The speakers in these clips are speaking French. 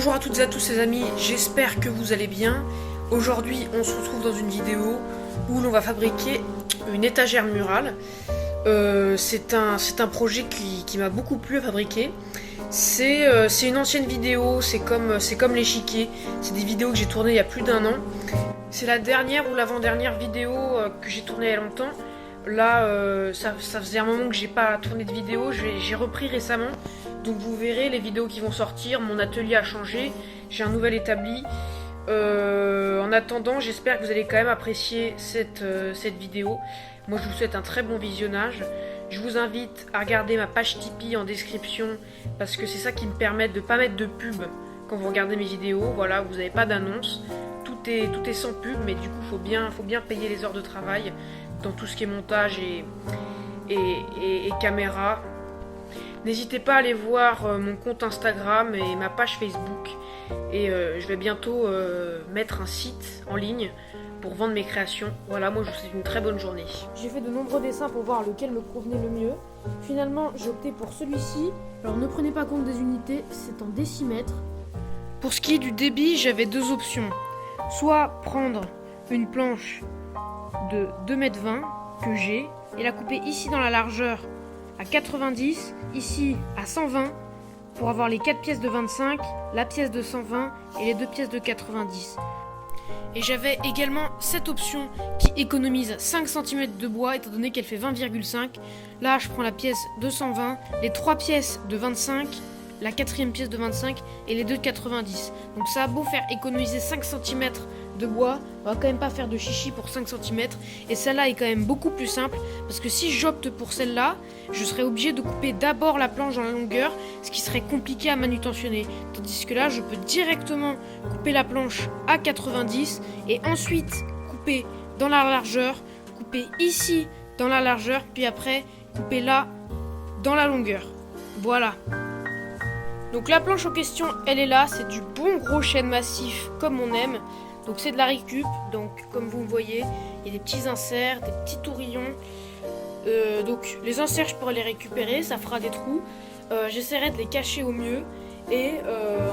Bonjour à toutes et à tous les amis, j'espère que vous allez bien. Aujourd'hui on se retrouve dans une vidéo où l'on va fabriquer une étagère murale. C'est un projet qui m'a beaucoup plu à fabriquer. C'est une ancienne vidéo, c'est comme l'échiquier. C'est des vidéos que j'ai tournées il y a plus d'un an. C'est la dernière ou l'avant-dernière vidéo que j'ai tournée il y a longtemps. Là, ça faisait un moment que j'ai pas tourné de vidéo, j'ai repris récemment. Donc vous verrez les vidéos qui vont sortir, mon atelier a changé, j'ai un nouvel établi. En attendant, j'espère que vous allez quand même apprécier cette vidéo. Moi je vous souhaite un très bon visionnage. Je vous invite à regarder ma page Tipeee en description, parce que c'est ça qui me permet de ne pas mettre de pub quand vous regardez mes vidéos. Voilà, vous n'avez pas d'annonce, tout est sans pub, mais du coup faut bien payer les heures de travail dans tout ce qui est montage et caméra. N'hésitez pas à aller voir mon compte Instagram et ma page Facebook. Et je vais bientôt mettre un site en ligne pour vendre mes créations. Voilà, moi je vous souhaite une très bonne journée. J'ai fait de nombreux dessins pour voir lequel me convenait le mieux. Finalement, j'ai opté pour celui-ci. Alors ne prenez pas compte des unités, c'est en décimètres. Pour ce qui est du débit, j'avais deux options. Soit prendre une planche de 2,20 m que j'ai et la couper ici dans la largeur à 90, ici à 120 pour avoir les 4 pièces de 25, la pièce de 120 et les 2 pièces de 90. Et j'avais également cette option qui économise 5 cm de bois étant donné qu'elle fait 20,5. Là je prends la pièce de 120, les 3 pièces de 25, la quatrième pièce de 25 et les 2 de 90. Donc ça a beau faire économiser 5 cm de bois, on va quand même pas faire de chichi pour 5 cm. Et celle-là est quand même beaucoup plus simple, parce que si j'opte pour celle-là, je serais obligé de couper d'abord la planche dans la longueur, ce qui serait compliqué à manutentionner. Tandis que là, je peux directement couper la planche à 90 et ensuite couper dans la largeur, couper ici dans la largeur, puis après couper là dans la longueur. Voilà. Donc la planche en question, elle est là, c'est du bon gros chêne massif comme on aime. Donc c'est de la récup, donc comme vous le voyez, il y a des petits inserts, des petits tourillons. Donc les inserts, je pourrais les récupérer, ça fera des trous. J'essaierai de les cacher au mieux et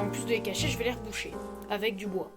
en plus de les cacher, je vais les reboucher avec du bois.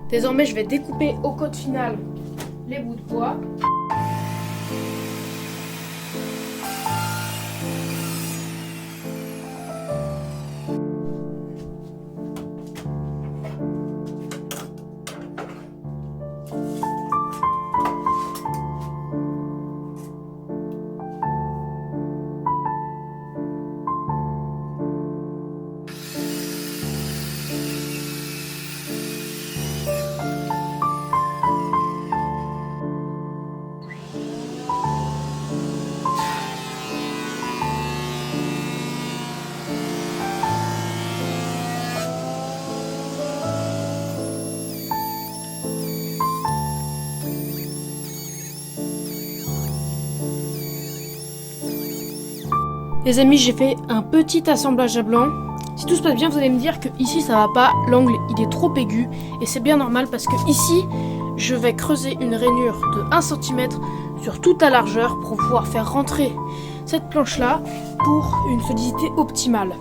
Désormais, je vais découper au code final les bouts de bois. Les amis, j'ai fait un petit assemblage à blanc. Si tout se passe bien, vous allez me dire que ici ça va pas, l'angle il est trop aigu et c'est bien normal parce que ici je vais creuser une rainure de 1 cm sur toute la largeur pour pouvoir faire rentrer cette planche là pour une solidité optimale.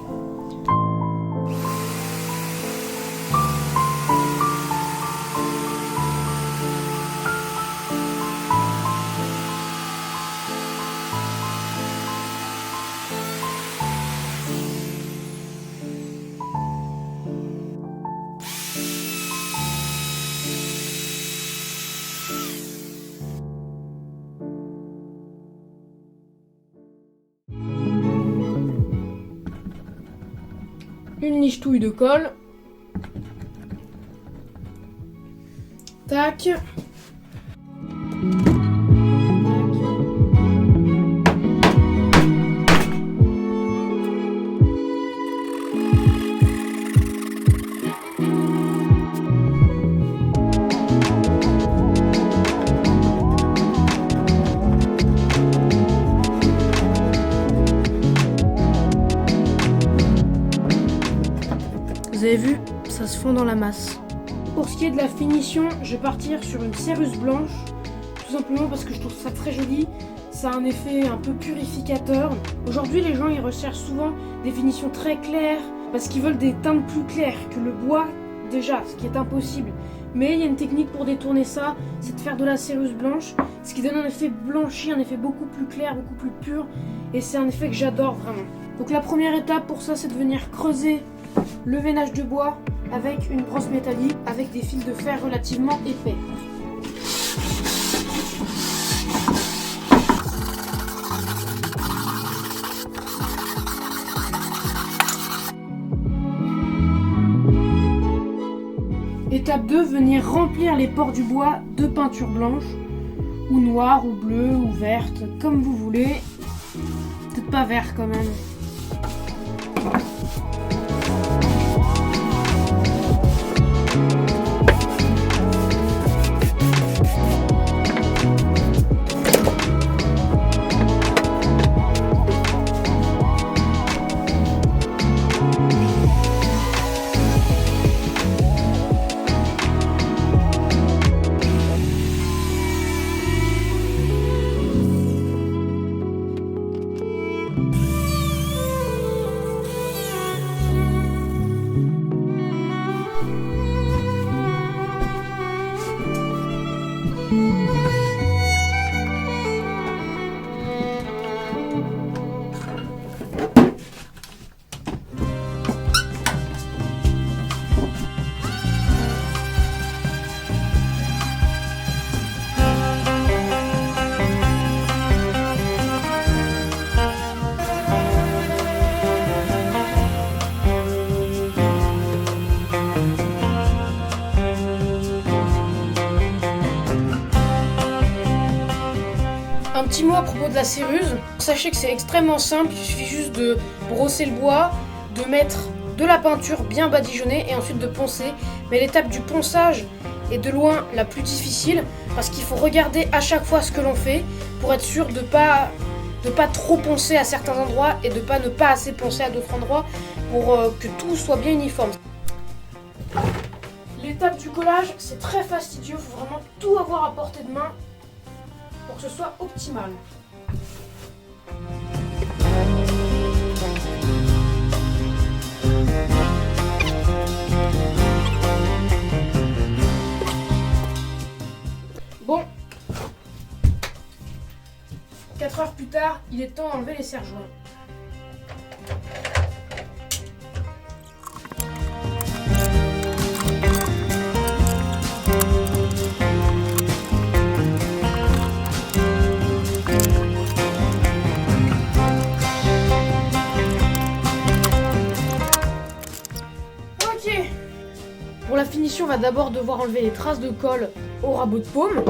Une nichetouille de colle. Tac. se fond dans la masse. Pour ce qui est de la finition, je vais partir sur une céruse blanche, tout simplement parce que je trouve ça très joli. Ça a un effet un peu purificateur. Aujourd'hui, les gens ils recherchent souvent des finitions très claires parce qu'ils veulent des teintes plus claires que le bois déjà, ce qui est impossible. Mais il y a une technique pour détourner ça, c'est de faire de la céruse blanche, ce qui donne un effet blanchi, un effet beaucoup plus clair, beaucoup plus pur, et c'est un effet que j'adore vraiment. Donc la première étape pour ça, c'est de venir creuser le veinage de bois avec une brosse métallique, avec des fils de fer relativement épais. Étape 2, venir remplir les pores du bois de peinture blanche, ou noire, ou bleue, ou verte, comme vous voulez. Peut-être pas vert quand même. Un petit mot à propos de la céruse. Sachez que c'est extrêmement simple, il suffit juste de brosser le bois, de mettre de la peinture bien badigeonnée et ensuite de poncer. Mais l'étape du ponçage est de loin la plus difficile parce qu'il faut regarder à chaque fois ce que l'on fait pour être sûr de pas trop poncer à certains endroits et de ne pas assez poncer à d'autres endroits pour que tout soit bien uniforme. L'étape du collage, c'est très fastidieux, il faut vraiment tout avoir à portée de main pour que ce soit optimal. Bon, 4 heures plus tard, il est temps d'enlever les serre-joints. Pour la finition, on va d'abord devoir enlever les traces de colle au rabot de paume.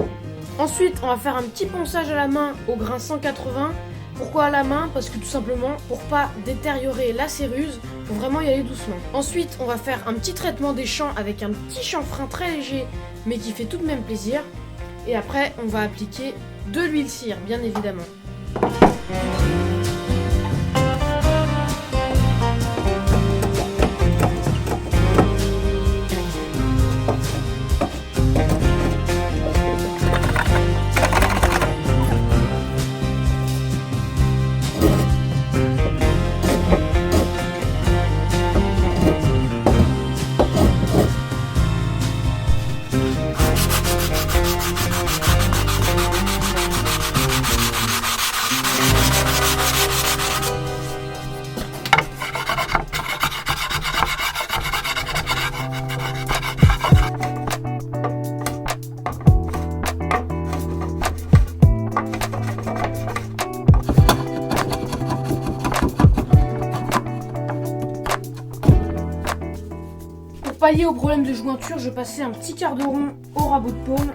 Ensuite, on va faire un petit ponçage à la main au grain 180. Pourquoi à la main? Parce que tout simplement, pour pas détériorer la céruse, il faut vraiment y aller doucement. Ensuite, on va faire un petit traitement des champs avec un petit chanfrein très léger, mais qui fait tout de même plaisir. Et après, on va appliquer de l'huile cire, bien évidemment. Pour pallier au problème de jointure, je passais un petit quart de rond au rabot de paume.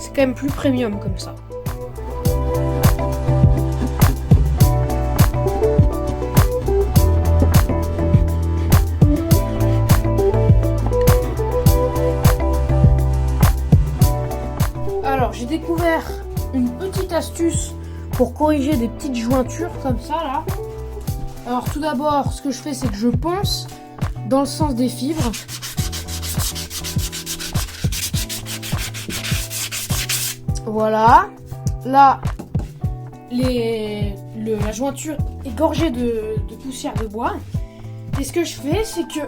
C'est quand même plus premium comme ça. j'ai découvert une petite astuce pour corriger des petites jointures comme ça là. Alors tout d'abord, ce que je fais, c'est que je ponce dans le sens des fibres. Voilà. Là, la jointure est gorgée de poussière de bois. Et ce que je fais, c'est que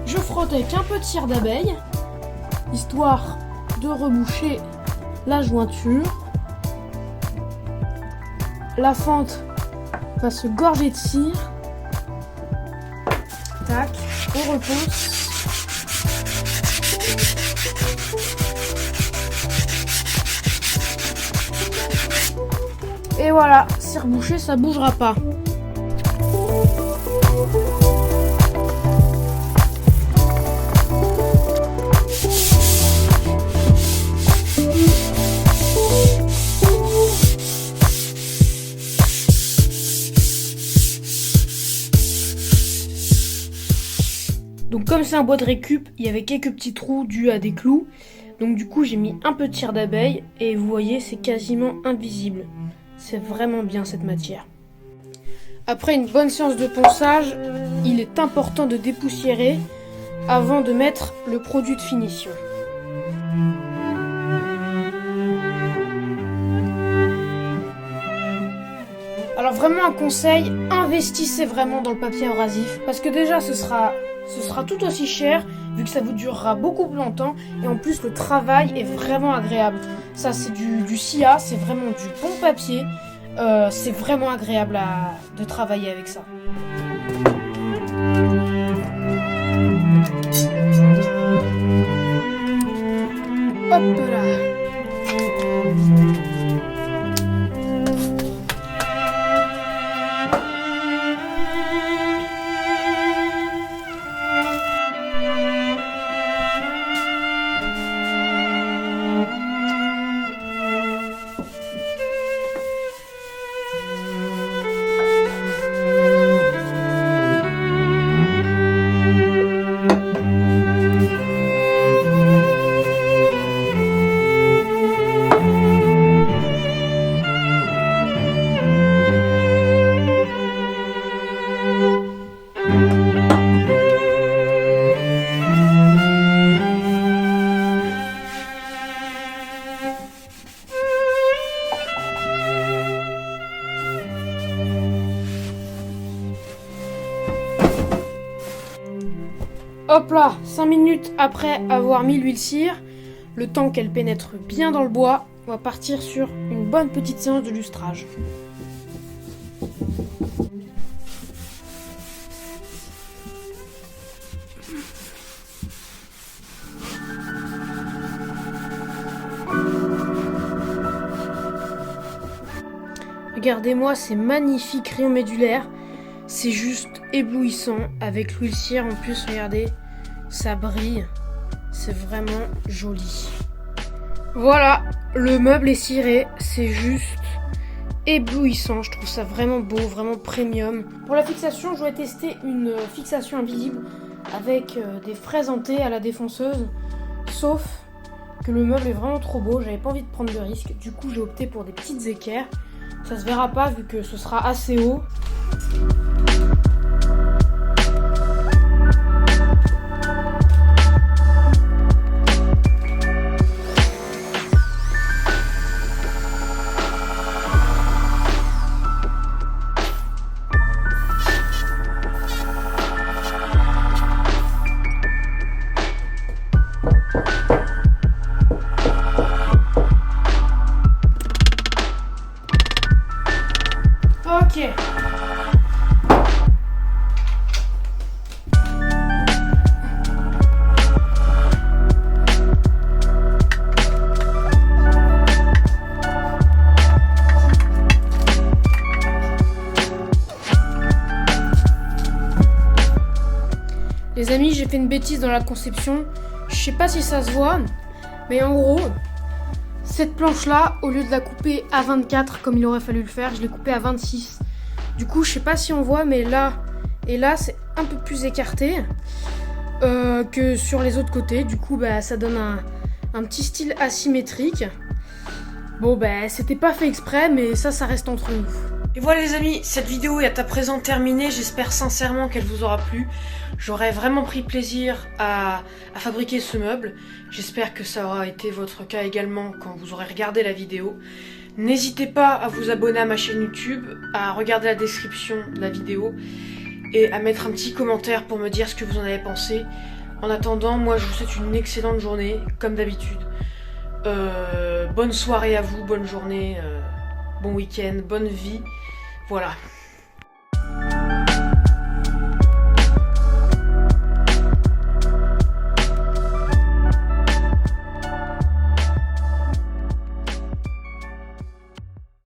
je frotte avec un peu de cire d'abeille, histoire de reboucher la jointure. La fente va se gorger de cire. Tac, on reponce. Et voilà, c'est rebouché, ça bougera pas. Donc comme c'est un bois de récup, il y avait quelques petits trous dus à des clous. Donc du coup j'ai mis un peu de cire d'abeille et vous voyez c'est quasiment invisible. C'est vraiment bien cette matière. Après une bonne séance de ponçage, il est important de dépoussiérer avant de mettre le produit de finition. Alors vraiment un conseil, investissez vraiment dans le papier abrasif parce que déjà ce sera tout aussi cher vu que ça vous durera beaucoup plus longtemps et en plus le travail est vraiment agréable. Ça c'est du SIA, c'est vraiment du bon papier, c'est vraiment agréable de travailler avec ça. Hop là. Hop là, 5 minutes après avoir mis l'huile cire, le temps qu'elle pénètre bien dans le bois, on va partir sur une bonne petite séance de lustrage. Regardez-moi ces magnifiques rayons médulaires, c'est juste éblouissant avec l'huile cire en plus, regardez, ça brille, c'est vraiment joli. Voilà, le meuble est ciré, c'est juste éblouissant, je trouve ça vraiment beau, vraiment premium. Pour la fixation, je vais tester une fixation invisible avec des fraises hantées à la défonceuse, sauf que le meuble est vraiment trop beau, j'avais pas envie de prendre de risque, du coup j'ai opté pour des petites équerres. Ça se verra pas vu que ce sera assez haut. Ok. Les amis, j'ai fait une bêtise dans la conception. Je sais pas si ça se voit, mais en gros, cette planche-là, au lieu de la couper à 24 comme il aurait fallu le faire, je l'ai coupée à 26. Du coup, je sais pas si on voit, mais là et là, c'est un peu plus écarté que sur les autres côtés. Du coup, ça donne un petit style asymétrique. Bon bah c'était pas fait exprès, mais ça reste entre nous. Et voilà les amis, cette vidéo est à présent terminée, j'espère sincèrement qu'elle vous aura plu. J'aurais vraiment pris plaisir à fabriquer ce meuble, j'espère que ça aura été votre cas également quand vous aurez regardé la vidéo. N'hésitez pas à vous abonner à ma chaîne YouTube, à regarder la description de la vidéo et à mettre un petit commentaire pour me dire ce que vous en avez pensé. En attendant, moi je vous souhaite une excellente journée, comme d'habitude. Bonne soirée à vous, bonne journée, bon week-end, bonne vie. Voilà.